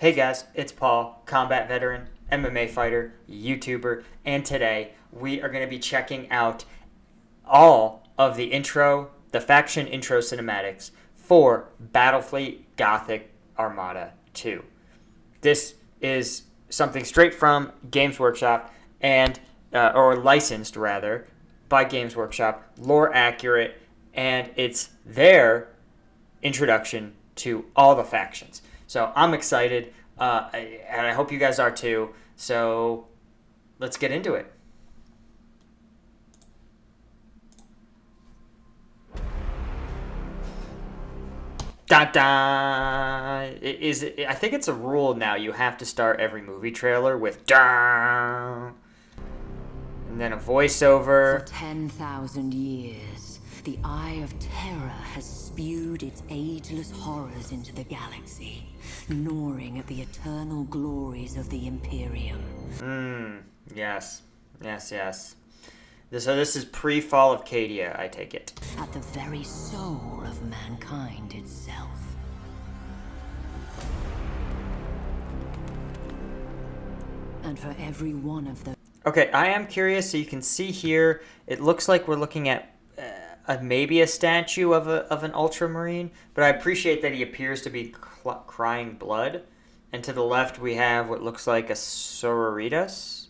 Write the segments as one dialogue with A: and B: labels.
A: Hey guys, it's Paul, combat veteran, MMA fighter, YouTuber, and today we are going to be checking out all of the faction intro cinematics for Battlefleet Gothic Armada 2. This is something straight from Games Workshop or licensed rather, by Games Workshop, lore accurate, and it's their introduction to all the factions. So I'm excited, and I hope you guys are too. So let's get into it. Dun, dun. I think it's a rule now. You have to start every movie trailer with dun, and then a voiceover.
B: For 10,000 years, the Eye of Terror has spewed its ageless horrors into the galaxy, gnawing at the eternal glories of the Imperium.
A: Yes. So this is pre-Fall of Cadia, I take it.
B: At the very soul of mankind itself. And for every one of the...
A: Okay, I am curious. So you can see here, it looks like we're looking at maybe a statue of an Ultramarine, but I appreciate that he appears to be crying blood. And to the left, we have what looks like a Sororitas.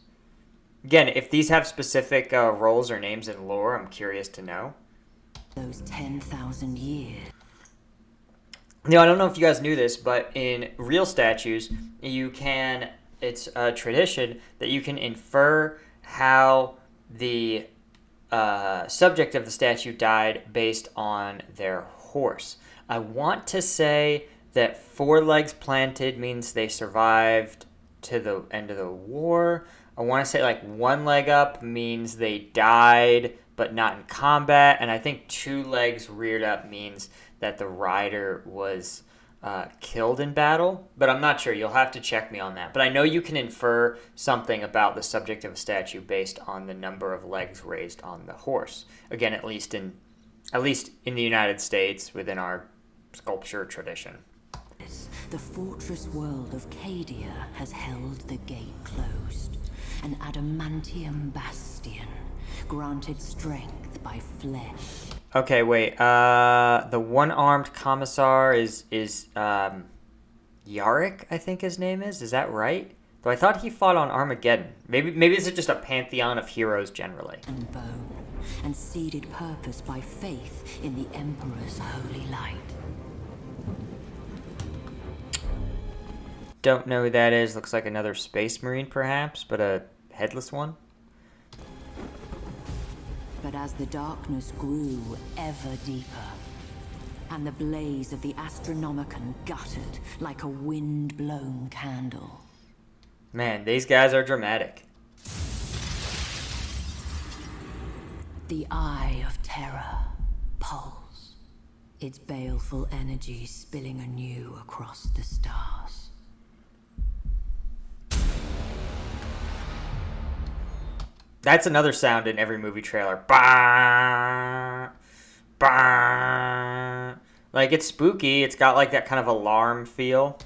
A: Again, if these have specific roles or names in lore, I'm curious to know.
B: Those 10,000 years.
A: Now, I don't know if you guys knew this, but in real statues, it's a tradition that you can infer how the subject of the statue died based on their horse. I want to say that 4 legs planted means they survived to the end of the war. I want to say like 1 leg up means they died but not in combat, and I think 2 legs reared up means that the rider was killed in battle, but I'm not sure. You'll have to check me on that. But I know you can infer something about the subject of a statue based on the number of legs raised on the horse. Again, at least in the United States, within our sculpture tradition.
B: The fortress world of Cadia has held the gate closed, an adamantium bastion, granted strength by flesh.
A: Okay, wait. The one-armed commissar is Yarick, I think his name is. Is that right? Though I thought he fought on Armageddon. Maybe this is just a pantheon of heroes generally.
B: And bone, and seeded purpose by faith in the Emperor's holy light.
A: Don't know who that is. Looks like another space marine, perhaps, but a headless one.
B: But as the darkness grew ever deeper, and the blaze of the Astronomicon guttered like a wind-blown candle.
A: Man, these guys are dramatic.
B: The Eye of Terror pulsed, its baleful energy spilling anew across the stars.
A: That's another sound in every movie trailer. Bah! Bah! Like, it's spooky. It's got, like, that kind of alarm feel.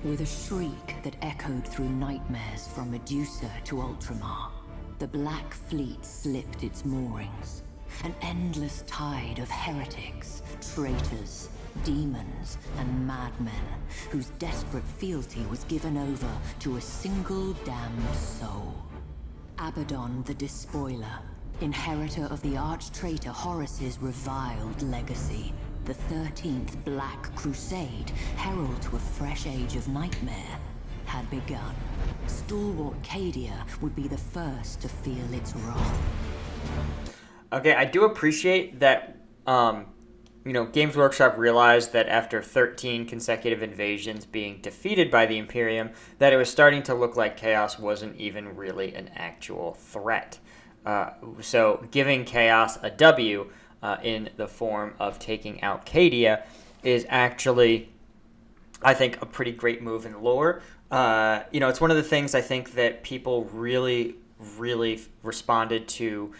B: With a shriek that echoed through nightmares from Medusa to Ultramar, the Black Fleet slipped its moorings. An endless tide of heretics, traitors, demons, and madmen whose desperate fealty was given over to a single damned soul. Abaddon the Despoiler, inheritor of the arch-traitor Horus's reviled legacy. The 13th Black Crusade, herald to a fresh age of nightmare, had begun. Stalwart Cadia would be the first to feel its wrath.
A: Okay, I do appreciate that, Games Workshop realized that after 13 consecutive invasions being defeated by the Imperium, that it was starting to look like Chaos wasn't even really an actual threat. So giving Chaos a W in the form of taking out Cadia is actually, I think, a pretty great move in lore. It's one of the things I think that people really, really responded to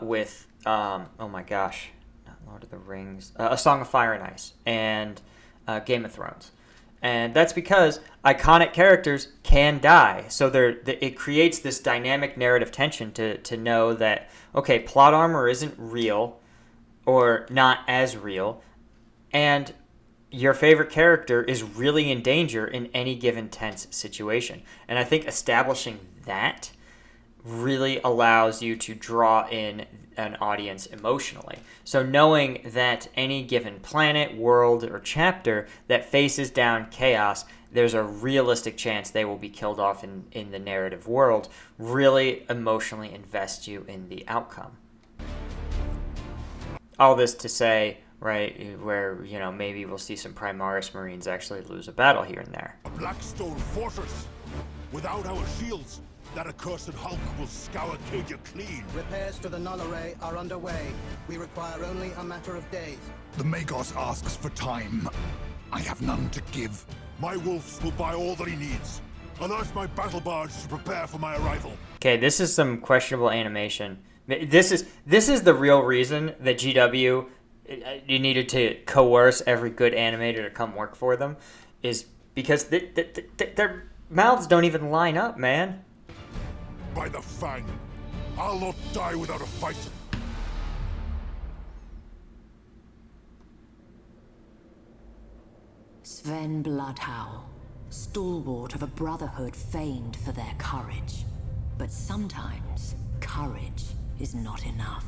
A: with, oh my gosh, not Lord of the Rings, A Song of Fire and Ice, and Game of Thrones. And that's because iconic characters can die. So it creates this dynamic narrative tension to know that, okay, plot armor isn't real or not as real, and your favorite character is really in danger in any given tense situation. And I think establishing that really allows you to draw in an audience emotionally. So knowing that any given planet, world, or chapter that faces down chaos, there's a realistic chance they will be killed off in the narrative world, really emotionally invest you in the outcome. All this to say, right, where, maybe we'll see some Primaris Marines actually lose a battle here and there.
C: A Blackstone fortress! Without our shields, that accursed Hulk will scour Cadia clean.
D: Repairs to the null array are underway. We require only a matter of days.
C: The Magos asks for time. I have none to give. My wolves will buy all that he needs. Alert my battle barge to prepare for my arrival.
A: Okay, this is some questionable animation. This is the real reason that GW, you needed to coerce every good animator to come work for them, is because their mouths don't even line up, man.
C: By the Fang, I'll not die without a fight.
B: Sven Bloodhowl, stalwart of a brotherhood famed for their courage. But sometimes, courage is not enough.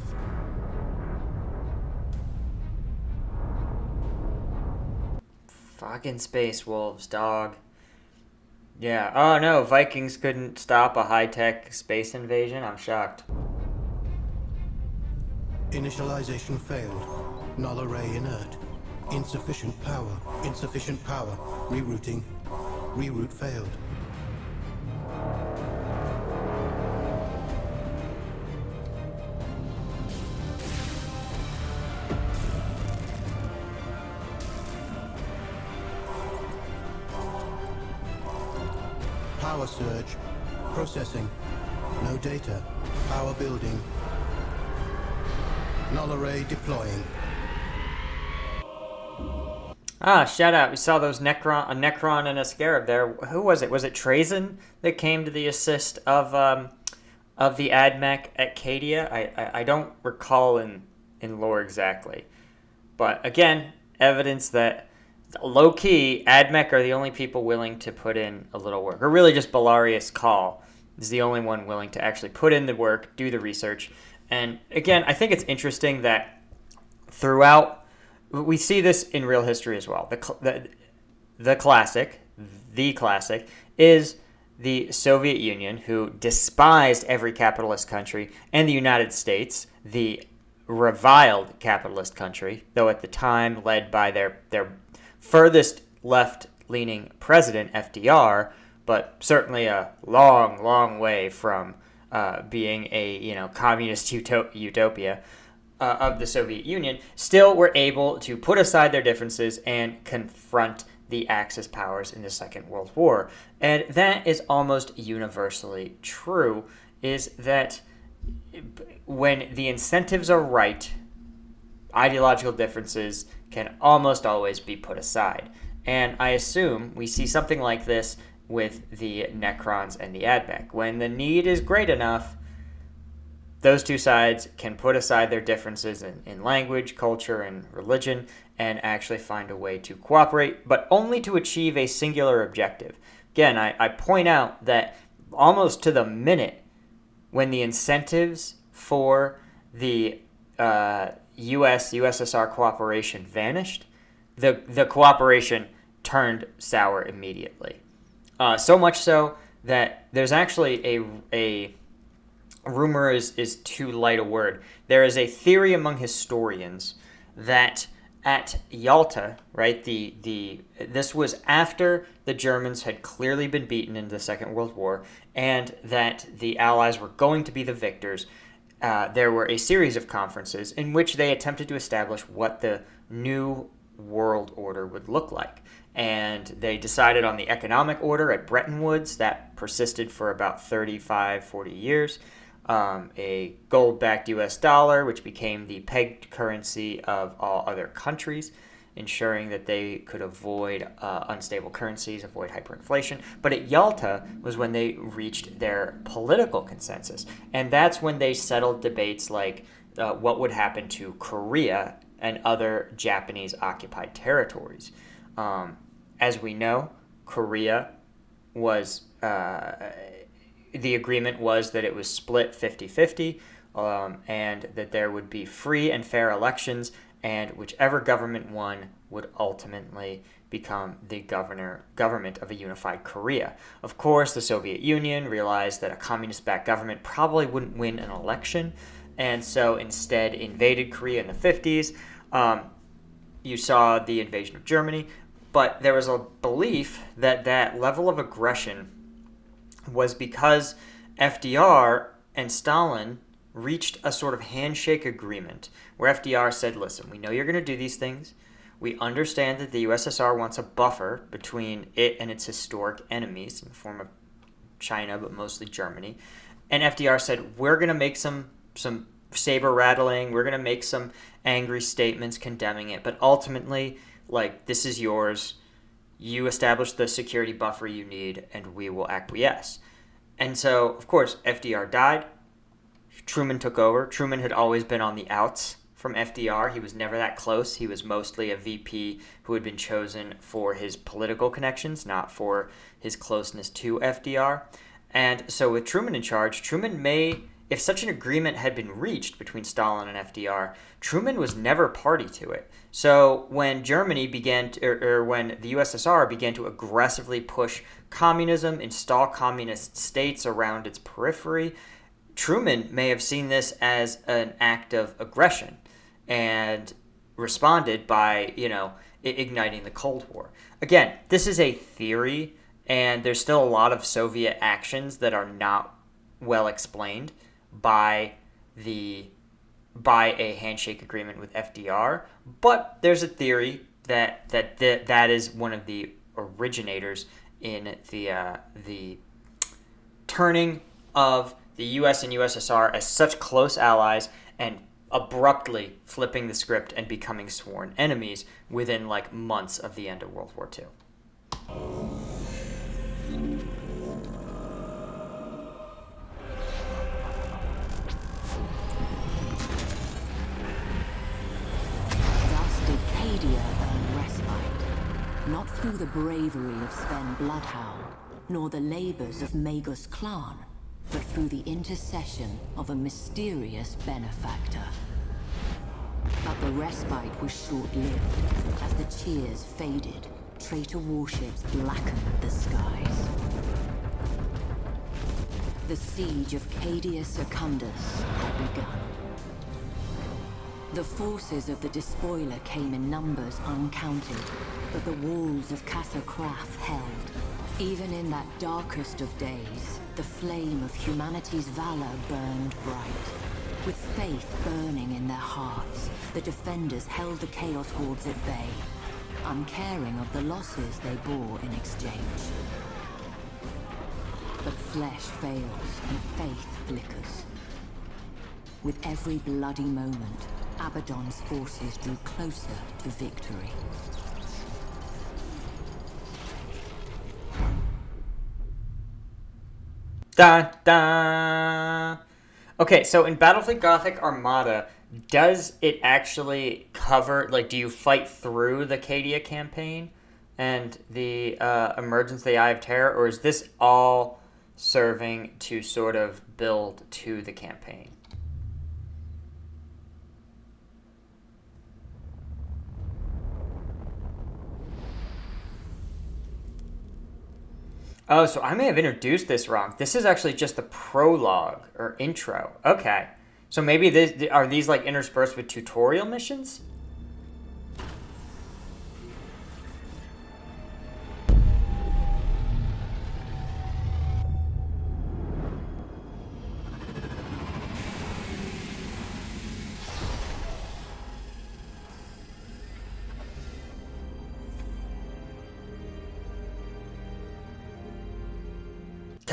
A: Fucking Space Wolves, dog. Yeah. Oh no, Vikings couldn't stop a high-tech space invasion? I'm shocked.
D: Initialization failed. Null array inert. Insufficient power. Insufficient power. Rerouting. Reroute failed. Power surge. Processing. No data. Power building. Null array deploying.
A: Shout out. We saw those a Necron and a Scarab there. Who was it? Was it Trazyn that came to the assist of the AdMech at Cadia? I don't recall in lore exactly. But again, evidence that low-key, AdMech are the only people willing to put in a little work. Or really just Belarius Call is the only one willing to actually put in the work, do the research. And again, I think it's interesting that throughout, we see this in real history as well. The classic is the Soviet Union, who despised every capitalist country, and the United States, the reviled capitalist country, though at the time led by their furthest left-leaning president, FDR, but certainly a long, long way from being a communist utopia of the Soviet Union, still were able to put aside their differences and confront the Axis powers in the Second World War. And that is almost universally true, is that when the incentives are right, ideological differences can almost always be put aside. And I assume we see something like this with the Necrons and the AdMech. When the need is great enough, those two sides can put aside their differences in language, culture, and religion and actually find a way to cooperate, but only to achieve a singular objective. Again, I point out that almost to the minute when the incentives for the USSR cooperation vanished, the cooperation turned sour immediately. So much so that there's actually a rumor is too light a word. There is a theory among historians that at Yalta, right, this was after the Germans had clearly been beaten in the Second World War, and that the Allies were going to be the victors. There were a series of conferences in which they attempted to establish what the new world order would look like. And they decided on the economic order at Bretton Woods that persisted for about 35, 40 years. A gold-backed U.S. dollar, which became the pegged currency of all other countries, ensuring that they could avoid unstable currencies, avoid hyperinflation. But at Yalta was when they reached their political consensus. And that's when they settled debates like what would happen to Korea and other Japanese-occupied territories. As we know, Korea was... the agreement was that it was split 50-50, and that there would be free and fair elections, and whichever government won would ultimately become the government of a unified Korea. Of course, the Soviet Union realized that a communist-backed government probably wouldn't win an election, and so instead invaded Korea in the 50s. You saw the invasion of Germany, but there was a belief that that level of aggression was because FDR and Stalin reached a sort of handshake agreement where FDR said, listen, we know you're going to do these things. We understand that the USSR wants a buffer between it and its historic enemies in the form of China, but mostly Germany. And FDR said, we're going to make some saber rattling. We're going to make some angry statements condemning it. But ultimately, like, this is yours. You establish the security buffer you need, and we will acquiesce. And so, of course, FDR died. Truman took over. Truman had always been on the outs from FDR. He was never that close. He was mostly a VP who had been chosen for his political connections, not for his closeness to FDR. And so with Truman in charge, Truman may... If such an agreement had been reached between Stalin and FDR, Truman was never party to it. So when Germany began to, or when the USSR began to aggressively push communism, install communist states around its periphery, Truman may have seen this as an act of aggression and responded by, igniting the Cold War. Again, this is a theory, and there's still a lot of Soviet actions that are not well explained by a handshake agreement with FDR, but there's a theory that is one of the originators in the turning of the U.S. and USSR as such close allies and abruptly flipping the script and becoming sworn enemies within months of the end of World War II.
B: Cadia earned respite, not through the bravery of Sven Bloodhound, nor the labors of Magus Clan, but through the intercession of a mysterious benefactor. But the respite was short-lived. As the cheers faded, traitor warships blackened the skies. The siege of Cadia Secundus had begun. The forces of the despoiler came in numbers uncounted, but the walls of Casa Kraf held. Even in that darkest of days, the flame of humanity's valor burned bright. With faith burning in their hearts, the defenders held the Chaos Hordes at bay, uncaring of the losses they bore in exchange. But flesh fails and faith flickers. With every bloody moment, Abaddon's forces drew closer to victory.
A: Da da. Okay, so in Battlefleet Gothic Armada, does it actually cover, do you fight through the Cadia campaign and the emergence of the Eye of Terror, or is this all serving to sort of build to the campaign? Oh, so I may have introduced this wrong. This is actually just the prologue or intro. Okay. So maybe are these interspersed with tutorial missions?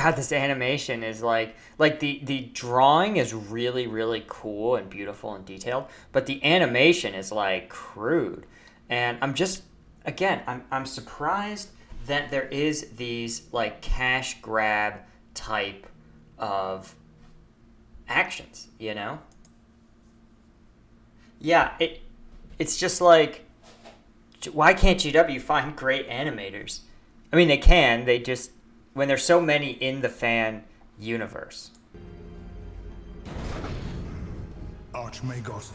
A: God, this animation is like the drawing is really, really cool and beautiful and detailed, but the animation is like crude. And I'm surprised that there is these like cash grab type of actions, you know? Yeah, it's just like, why can't GW find great animators? I mean, they can, they just, when there's so many in the fan universe.
C: Archmagos,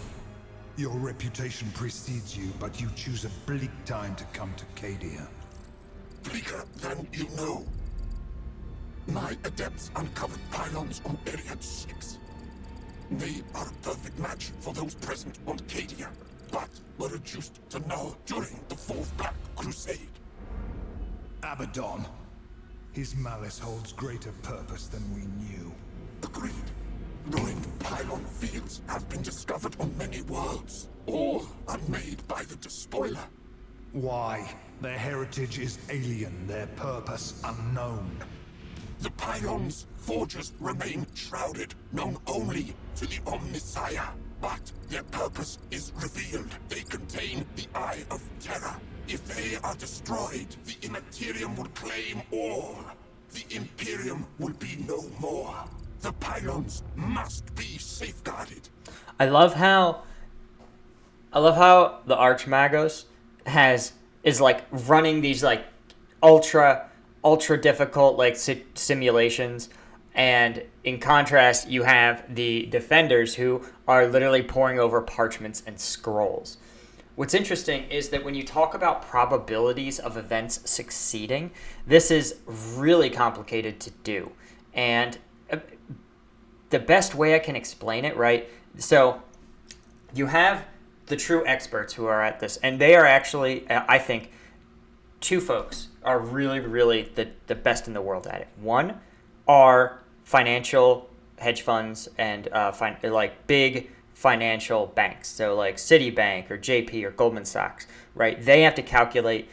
C: your reputation precedes you, but you choose a bleak time to come to Cadia.
E: Bleaker than you know. My adepts uncovered pylons on Area 6. They are a perfect match for those present on Cadia, but were reduced to null during the Fourth Black Crusade.
C: Abaddon. His malice holds greater purpose than we knew.
E: Agreed. Ruined pylon fields have been discovered on many worlds. All unmade by the Despoiler.
C: Why? Their heritage is alien, their purpose unknown.
E: The pylons' forges remain shrouded, known only to the Omnissiah. But their purpose is revealed. They contain the Eye of Terror. If they are destroyed, the Immaterium will claim all. The Imperium will be no more. The pylons must be safeguarded.
A: I love how the Archmagos is like running these like ultra difficult like simulations, and in contrast you have the defenders who are literally poring over parchments and scrolls. What's interesting is that when you talk about probabilities of events succeeding, this is really complicated to do. And the best way I can explain it, right? So you have the true experts who are at this, and they are actually, I think, two folks are really, really the best in the world at it. One are financial hedge funds and like big financial banks. So like Citibank or JP or Goldman Sachs, right? They have to calculate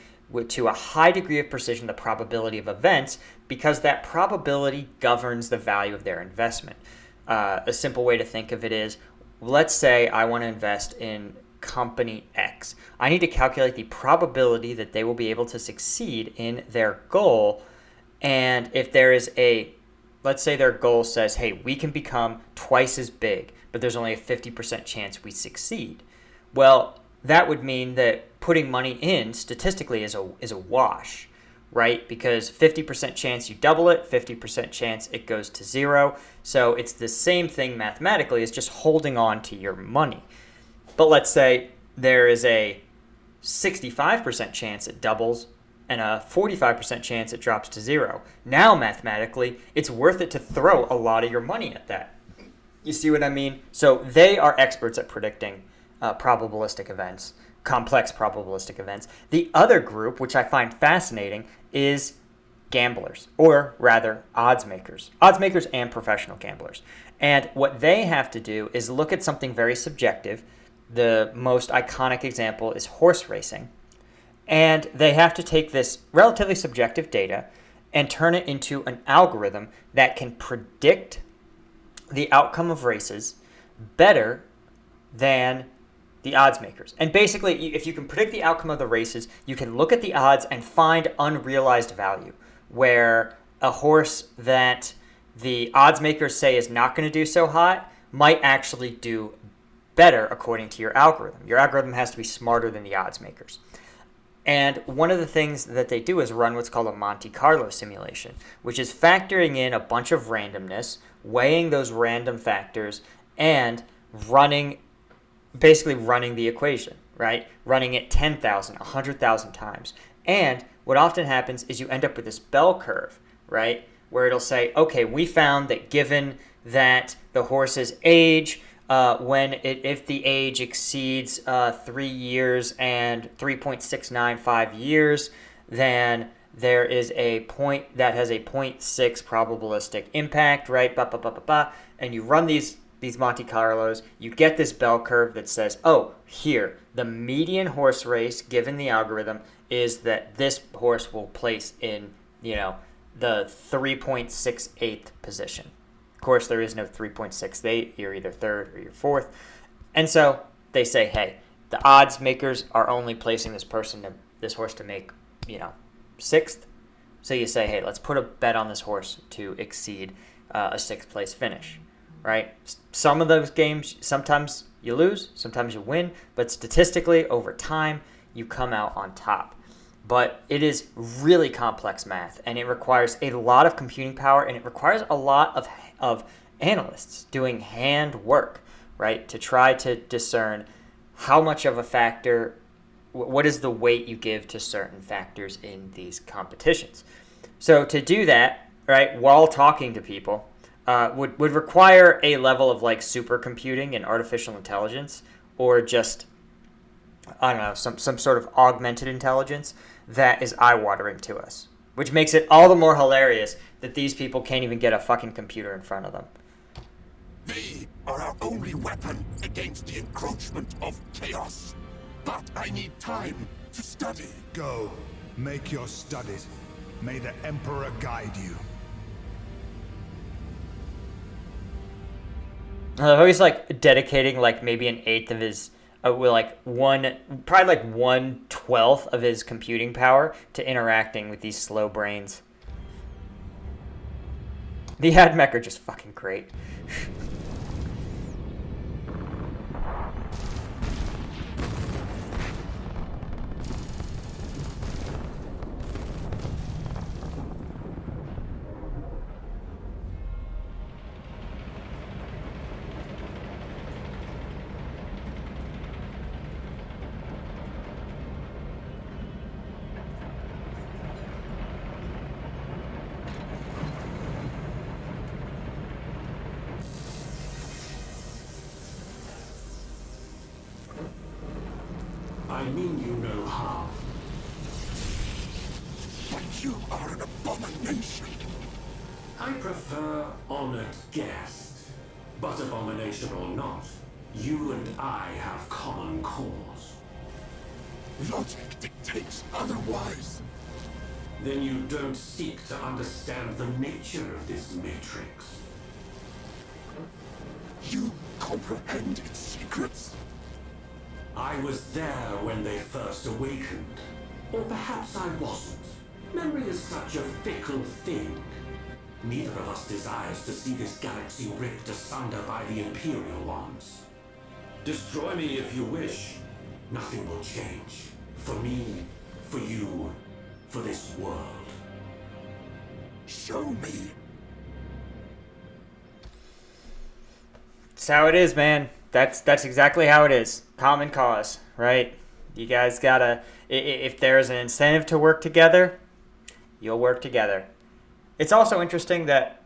A: to a high degree of precision the probability of events because that probability governs the value of their investment. A simple way to think of it is, let's say I want to invest in company X. I need to calculate the probability that they will be able to succeed in their goal. And if there is let's say their goal says, hey, we can become twice as big, but there's only a 50% chance we succeed. Well, that would mean that putting money in statistically is a wash, right? Because 50% chance you double it, 50% chance it goes to zero. So it's the same thing mathematically as just holding on to your money. But let's say there is a 65% chance it doubles and a 45% chance it drops to zero. Now, mathematically, it's worth it to throw a lot of your money at that. You see what I mean? So they are experts at predicting probabilistic events, complex probabilistic events. The other group, which I find fascinating, is gamblers, or rather odds makers and professional gamblers. And what they have to do is look at something very subjective. The most iconic example is horse racing. And they have to take this relatively subjective data and turn it into an algorithm that can predict the outcome of races better than the odds makers. And basically, if you can predict the outcome of the races, you can look at the odds and find unrealized value, where a horse that the odds makers say is not going to do so hot might actually do better according to your algorithm. Your algorithm has to be smarter than the odds makers. And one of the things that they do is run what's called a Monte Carlo simulation, which is factoring in a bunch of randomness, weighing those random factors, and basically running the equation, right? Running it 10,000, 100,000 times. And what often happens is you end up with this bell curve, right? Where it'll say, okay, we found that given that the horse's age, if the age exceeds 3 years and 3.695 years, then there is a point that has a 0.6 probabilistic impact, right? And you run these Monte Carlos, you get this bell curve that says, oh, here, the median horse race given the algorithm is that this horse will place in, the 3.68th position. Of course, there is no 3.68. You're either third or you're fourth. And so they say, hey, the odds makers are only placing this horse to make, sixth. So you say, hey, let's put a bet on this horse to exceed a sixth place finish, right? Some of those games, sometimes you lose, sometimes you win, but statistically, over time, you come out on top. But it is really complex math, and it requires a lot of computing power, and it requires a lot of analysts doing hand work, right, to try to discern how much of a factor, what is the weight you give to certain factors in these competitions. So to do that, right, while talking to people, would require a level of like supercomputing and artificial intelligence, or just, I don't know, some sort of augmented intelligence that is eye-watering to us, which makes it all the more hilarious that these people can't even get a fucking computer in front of them.
E: They are our only weapon against the encroachment of chaos. But I need time to study.
C: Go. Make your studies. May the Emperor guide you.
A: He's like dedicating like maybe an eighth of his, probably like 1/12 of his computing power to interacting with these slow brains. The AdMech are just fucking great.
F: I mean you no harm.
E: But you are an abomination.
F: I prefer honored guest. But abomination or not, you and I have common cause.
E: Logic dictates otherwise.
F: Then you don't seek to understand the nature of this matrix.
E: You comprehend its secrets.
F: I was there when they first awakened. Or perhaps I wasn't. Memory is such a fickle thing. Neither of us desires to see this galaxy ripped asunder by the Imperial ones. Destroy me if you wish. Nothing will change. For me, for you, for this world.
E: Show me.
A: That's how it is, man. That's exactly how it is. Common cause, right? You guys gotta, if there's an incentive to work together, you'll work together. It's also interesting that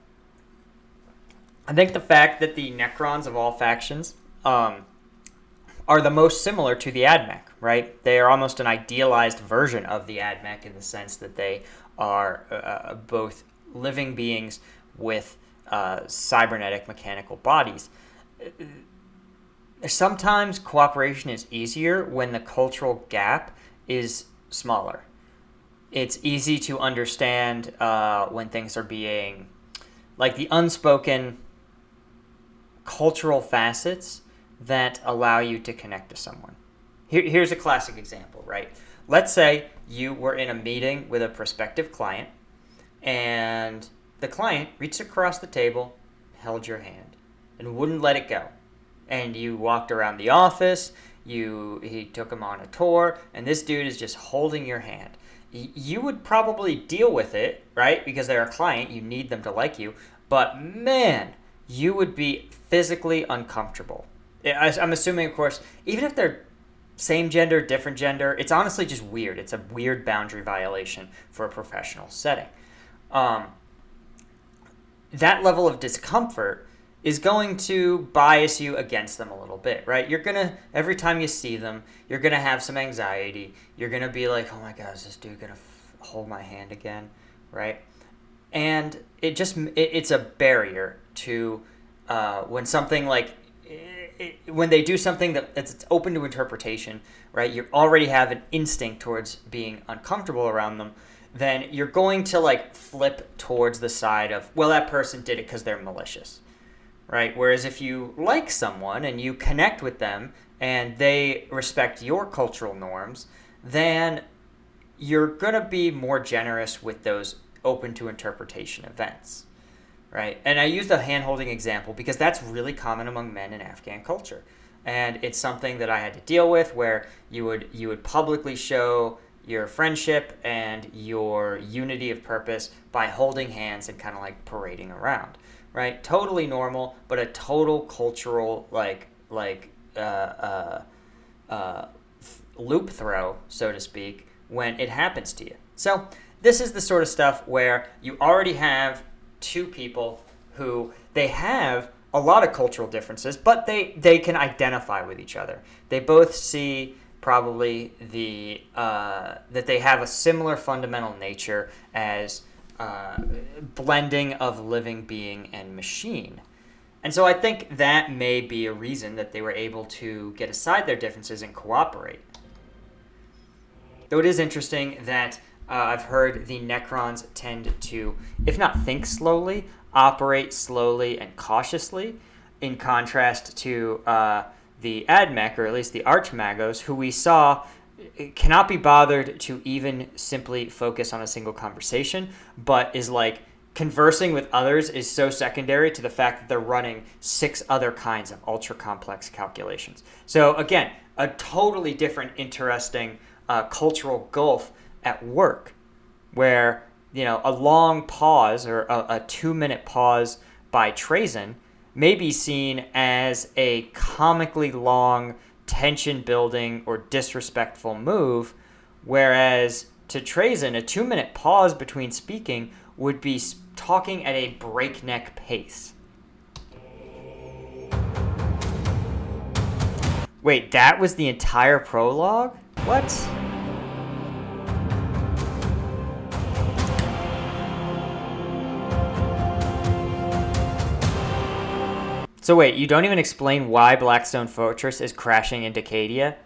A: I think the fact that the Necrons of all factions are the most similar to the AdMech, right? They are almost an idealized version of the AdMech in the sense that they are both living beings with cybernetic mechanical bodies. Sometimes cooperation is easier when the cultural gap is smaller. It's easy to understand when things are being, like the unspoken cultural facets that allow you to connect to someone. Here's a classic example, right? Let's say you were in a meeting with a prospective client, and the client reached across the table, held your hand, and wouldn't let it go. And you walked around the office, he took him on a tour, and this dude is just holding your hand. You would probably deal with it, right? Because they're a client, you need them to like you. But man, you would be physically uncomfortable. I'm assuming, of course, even if they're same gender, different gender, it's honestly just weird. It's a weird boundary violation for a professional setting. That level of discomfort is going to bias you against them a little bit, right? You're going to, every time you see them, you're going to have some anxiety. You're going to be like, oh my God, is this dude going to hold my hand again, right? And it's a barrier to when something like, when they do something that's open to interpretation, right? You already have an instinct towards being uncomfortable around them. then you're going to like flip towards the side of, well, that person did it because they're malicious, right? Whereas if you like someone and you connect with them and they respect your cultural norms, then you're going to be more generous with those open to interpretation events, right? And I use the hand-holding example because that's really common among men in Afghan culture. And it's something that I had to deal with, where you would publicly show your friendship and your unity of purpose by holding hands and kind of like parading around, right? Totally normal, but a total cultural loop throw, so to speak, when it happens to you. So this is the sort of stuff where you already have two people who they have a lot of cultural differences, but they can identify with each other. They both see probably that they have a similar fundamental nature as blending of living being and machine. And so I think that may be a reason that they were able to get aside their differences and cooperate. Though it is interesting that I've heard the Necrons tend to, if not think slowly, operate slowly and cautiously, in contrast to the Admech, or at least the Archmagos, who we saw cannot be bothered to even simply focus on a single conversation, but is like conversing with others is so secondary to the fact that they're running 6 other kinds of ultra complex calculations. So again, a totally different, interesting cultural gulf at work, where a long pause or a 2-minute pause by Trazen may be seen as a comically long, tension-building, or disrespectful move, whereas to Trazen, a 2-minute pause between speaking would be talking at a breakneck pace. Wait, that was the entire prologue? What? So wait, you don't even explain why Blackstone Fortress is crashing into Cadia?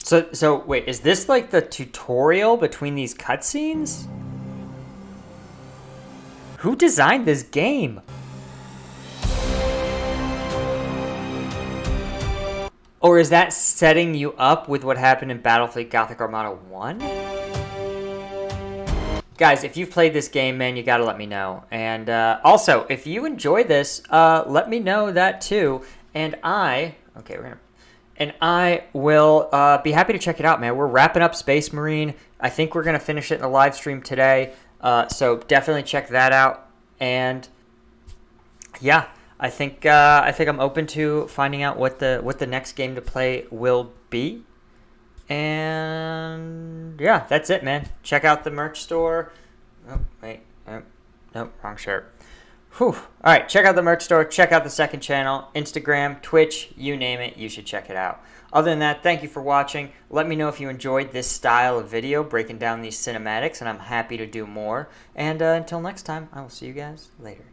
A: So wait, is this like the tutorial between these cutscenes? Who designed this game? Or is that setting you up with what happened in Battlefleet Gothic Armada 1? Guys, if you've played this game, man, you gotta let me know. And also, if you enjoy this, let me know that too. And I will be happy to check it out, man. We're wrapping up Space Marine. I think we're gonna finish it in the live stream today. So definitely check that out. And yeah. I think I'm open to finding out what the next game to play will be. And yeah, that's it, man. Check out the merch store. Oh, wait. Oh, nope, wrong shirt. Whew. All right, check out the merch store. Check out the second channel, Instagram, Twitch, you name it. You should check it out. Other than that, thank you for watching. Let me know if you enjoyed this style of video, breaking down these cinematics, and I'm happy to do more. And until next time, I will see you guys later.